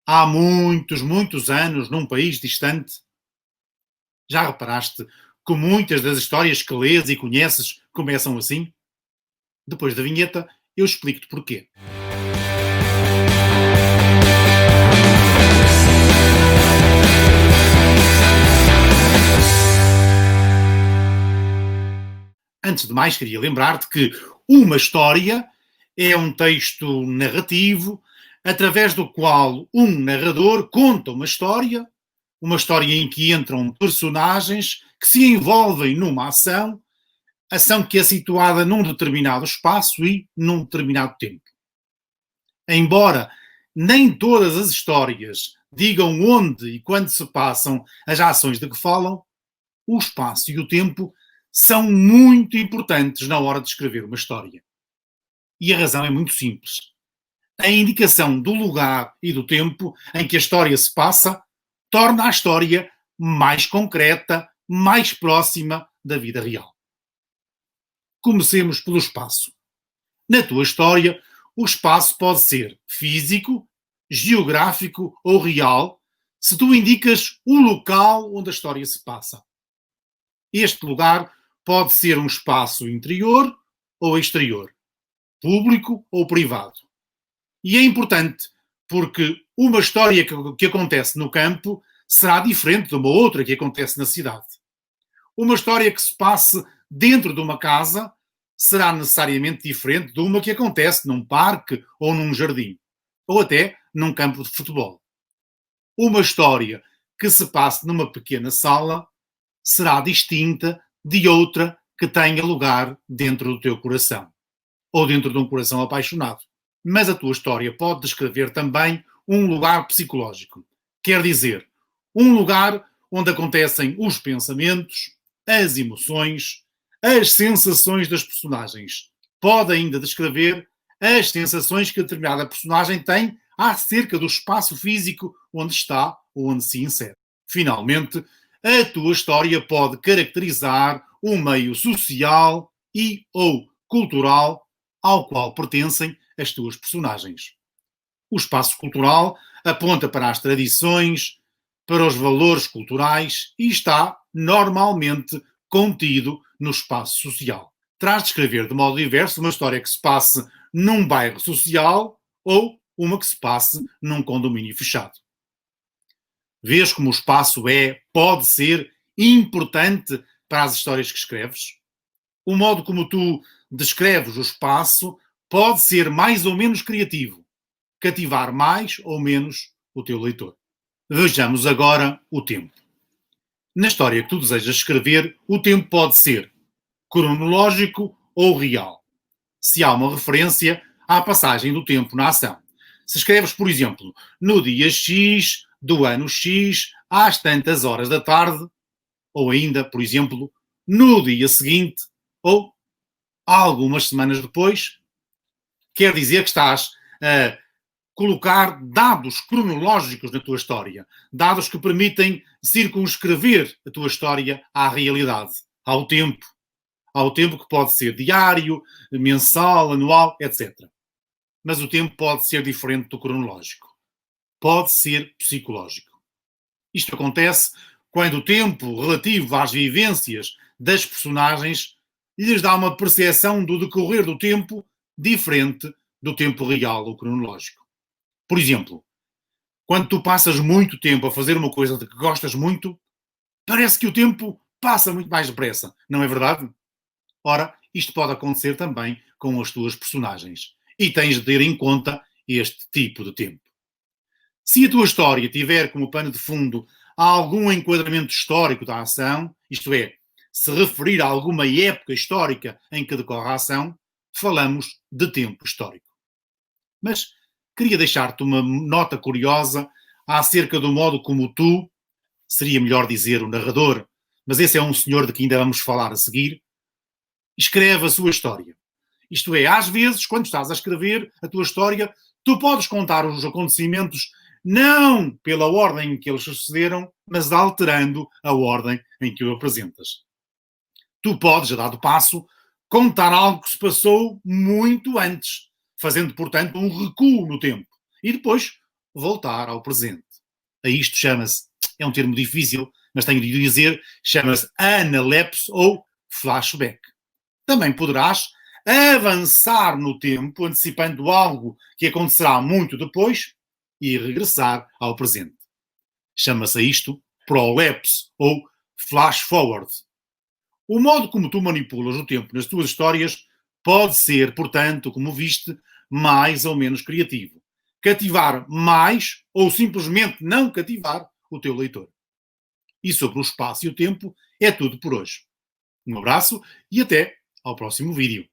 há muitos, muitos anos, num país distante. Já reparaste que muitas das histórias que lês e conheces começam assim? Depois da vinheta, eu explico-te porquê. Antes de mais, queria lembrar-te que uma história é um texto narrativo através do qual um narrador conta uma história em que entram personagens que se envolvem numa ação que é situada num determinado espaço e num determinado tempo. Embora nem todas as histórias digam onde e quando se passam as ações de que falam, o espaço e o tempo são muito importantes na hora de escrever uma história. E a razão é muito simples. A indicação do lugar e do tempo em que a história se passa torna a história mais concreta, mais próxima da vida real. Comecemos pelo espaço. Na tua história, o espaço pode ser físico, geográfico ou real, se tu indicas o local onde a história se passa. Este lugar pode ser um espaço interior ou exterior, público ou privado. E é importante porque uma história que acontece no campo será diferente de uma outra que acontece na cidade. Uma história que se passe dentro de uma casa será necessariamente diferente de uma que acontece num parque ou num jardim, ou até num campo de futebol. Uma história que se passe numa pequena sala será distinta de outra que tenha lugar dentro do teu coração, ou dentro de um coração apaixonado. Mas a tua história pode descrever também um lugar psicológico. Quer dizer, um lugar onde acontecem os pensamentos, as emoções, as sensações das personagens. Pode ainda descrever as sensações que a determinada personagem tem acerca do espaço físico onde está ou onde se insere. Finalmente, a tua história pode caracterizar o meio social e ou cultural ao qual pertencem as tuas personagens. O espaço cultural aponta para as tradições, para os valores culturais e está normalmente contido no espaço social. Traz de escrever de modo diverso uma história que se passe num bairro social ou uma que se passe num condomínio fechado. Vês como o espaço pode ser importante para as histórias que escreves? O modo como tu descreves o espaço pode ser mais ou menos criativo, cativar mais ou menos o teu leitor. Vejamos agora o tempo. Na história que tu desejas escrever, o tempo pode ser cronológico ou real, se há uma referência à passagem do tempo na ação. Se escreves, por exemplo, no dia X do ano X, às tantas horas da tarde, ou ainda, por exemplo, no dia seguinte, ou algumas semanas depois, quer dizer que estás a colocar dados cronológicos na tua história, dados que permitem circunscrever a tua história à realidade, ao tempo que pode ser diário, mensal, anual, etc. Mas o tempo pode ser diferente do cronológico. Pode ser psicológico. Isto acontece quando o tempo relativo às vivências das personagens lhes dá uma percepção do decorrer do tempo diferente do tempo real ou cronológico. Por exemplo, quando tu passas muito tempo a fazer uma coisa de que gostas muito, parece que o tempo passa muito mais depressa, não é verdade? Ora, isto pode acontecer também com as tuas personagens. E tens de ter em conta este tipo de tempo. Se a tua história tiver como pano de fundo algum enquadramento histórico da ação, isto é, se referir a alguma época histórica em que decorre a ação, falamos de tempo histórico. Mas queria deixar-te uma nota curiosa acerca do modo como tu, seria melhor dizer o narrador, mas esse é um senhor de que ainda vamos falar a seguir, escreve a sua história. Isto é, às vezes, quando estás a escrever a tua história, tu podes contar os acontecimentos não pela ordem em que eles sucederam, mas alterando a ordem em que o apresentas. Tu podes, a dado passo, contar algo que se passou muito antes, fazendo, portanto, um recuo no tempo. E depois voltar ao presente. A isto chama-se, é um termo difícil, mas tenho de dizer, chama-se analepse ou flashback. Também poderás avançar no tempo, antecipando algo que acontecerá muito depois e regressar ao presente. Chama-se a isto prolapse ou flash forward. O modo como tu manipulas o tempo nas tuas histórias pode ser, portanto, como viste, mais ou menos criativo. Cativar mais ou simplesmente não cativar o teu leitor. E sobre o espaço e o tempo é tudo por hoje. Um abraço e até ao próximo vídeo.